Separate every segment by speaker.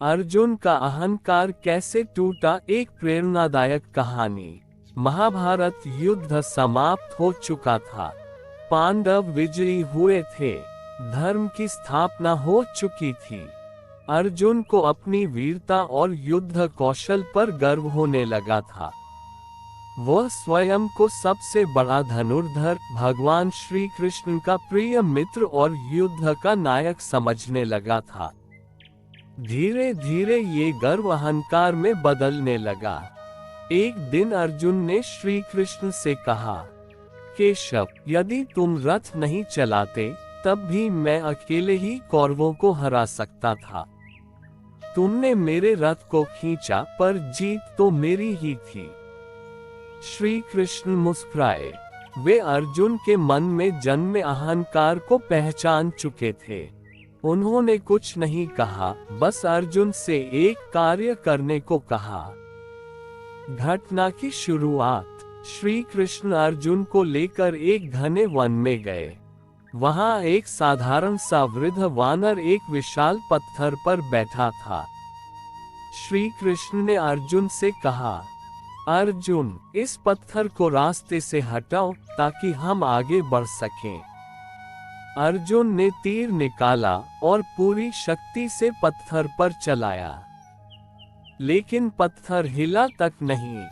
Speaker 1: अर्जुन का अहंकार कैसे टूटा, एक प्रेरणादायक कहानी। महाभारत युद्ध समाप्त हो चुका था। पांडव विजयी हुए थे। धर्म की स्थापना हो चुकी थी। अर्जुन को अपनी वीरता और युद्ध कौशल पर गर्व होने लगा था। वह स्वयं को सबसे बड़ा धनुर्धर, भगवान श्री कृष्ण का प्रिय मित्र और युद्ध का नायक समझने लगा था। धीरे धीरे ये गर्व अहंकार में बदलने लगा। एक दिन अर्जुन ने श्री कृष्ण से कहा, केशव, यदि तुम रथ नहीं चलाते तब भी मैं अकेले ही कौरवों को हरा सकता था। तुमने मेरे रथ को खींचा पर जीत तो मेरी ही थी। श्री कृष्ण मुस्कुराए। वे अर्जुन के मन में जन्मे अहंकार को पहचान चुके थे। उन्होंने कुछ नहीं कहा, बस अर्जुन से एक कार्य करने को कहा। घटना की शुरुआत। श्री कृष्ण अर्जुन को लेकर एक घने वन में गए। वहां एक साधारण सा वृद्ध वानर एक विशाल पत्थर पर बैठा था। श्री कृष्ण ने अर्जुन से कहा, अर्जुन, इस पत्थर को रास्ते से हटाओ ताकि हम आगे बढ़ सकें। अर्जुन ने तीर निकाला और पूरी शक्ति से पत्थर पर चलाया, लेकिन पत्थर हिला तक नहीं।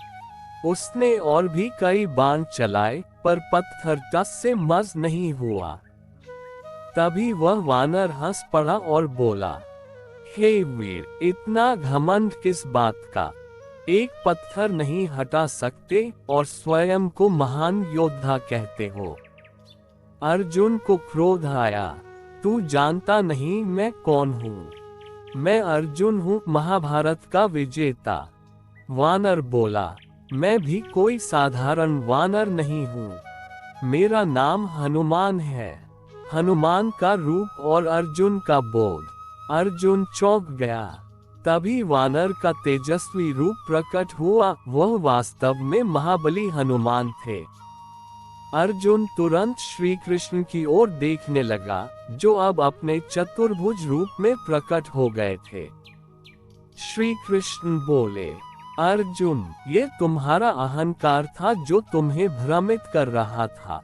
Speaker 1: उसने और भी कई बाण चलाए पर पत्थर टस से मस नहीं हुआ। तभी वह वानर हंस पड़ा और बोला, हे वीर, इतना घमंड किस बात का? एक पत्थर नहीं हटा सकते और स्वयं को महान योद्धा कहते हो। अर्जुन को क्रोध आया। तू जानता नहीं मैं कौन हूँ? मैं अर्जुन हूँ, महाभारत का विजेता। वानर बोला, मैं भी कोई साधारण वानर नहीं हूँ। मेरा नाम हनुमान है। हनुमान का रूप और अर्जुन का बोध। अर्जुन चौंक गया। तभी वानर का तेजस्वी रूप प्रकट हुआ। वह वास्तव में महाबली हनुमान थे। अर्जुन तुरंत श्री कृष्ण की ओर देखने लगा, जो अब अपने चतुर्भुज रूप में प्रकट हो गए थे। श्री कृष्ण बोले, अर्जुन, ये तुम्हारा अहंकार था जो तुम्हें भ्रमित कर रहा था।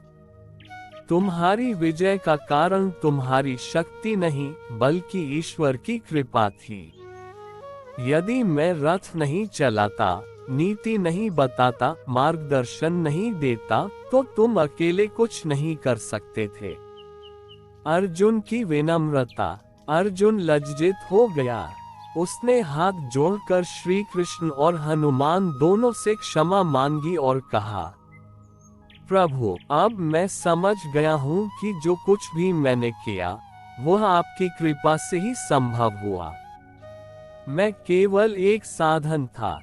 Speaker 1: तुम्हारी विजय का कारण तुम्हारी शक्ति नहीं, बल्कि ईश्वर की कृपा थी। यदि मैं रथ नहीं चलाता, नीति नहीं बताता, मार्गदर्शन नहीं देता, तो तुम अकेले कुछ नहीं कर सकते थे। अर्जुन की विनम्रता। अर्जुन लज्जित हो गया। उसने हाथ जोड़कर श्री कृष्ण और हनुमान दोनों से क्षमा मांगी और कहा, प्रभु, अब मैं समझ गया हूँ कि जो कुछ भी मैंने किया वह आपकी कृपा से ही संभव हुआ। मैं केवल एक साधन था।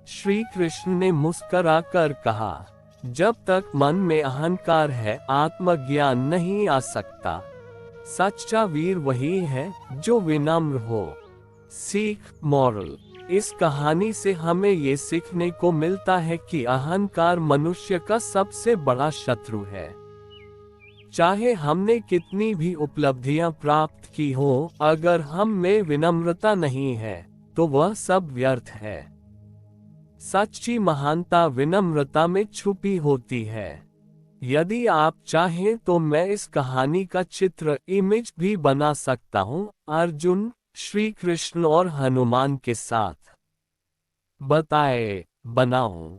Speaker 1: श्री कृष्ण ने मुस्कुराकर कहा, जब तक मन में अहंकार है, आत्मज्ञान नहीं आ सकता। सच्चा वीर वही है जो विनम्र हो। सीख, मॉरल। इस कहानी से हमें ये सीखने को मिलता है कि अहंकार मनुष्य का सबसे बड़ा शत्रु है। चाहे हमने कितनी भी उपलब्धियां प्राप्त की हो, अगर हम में विनम्रता नहीं है तो वह सब व्यर्थ है। सच्ची महानता विनम्रता में छुपी होती है। यदि आप चाहें तो मैं इस कहानी का चित्र, इमेज भी बना सकता हूँ, अर्जुन, श्री कृष्ण और हनुमान के साथ। बताएं, बनाऊं?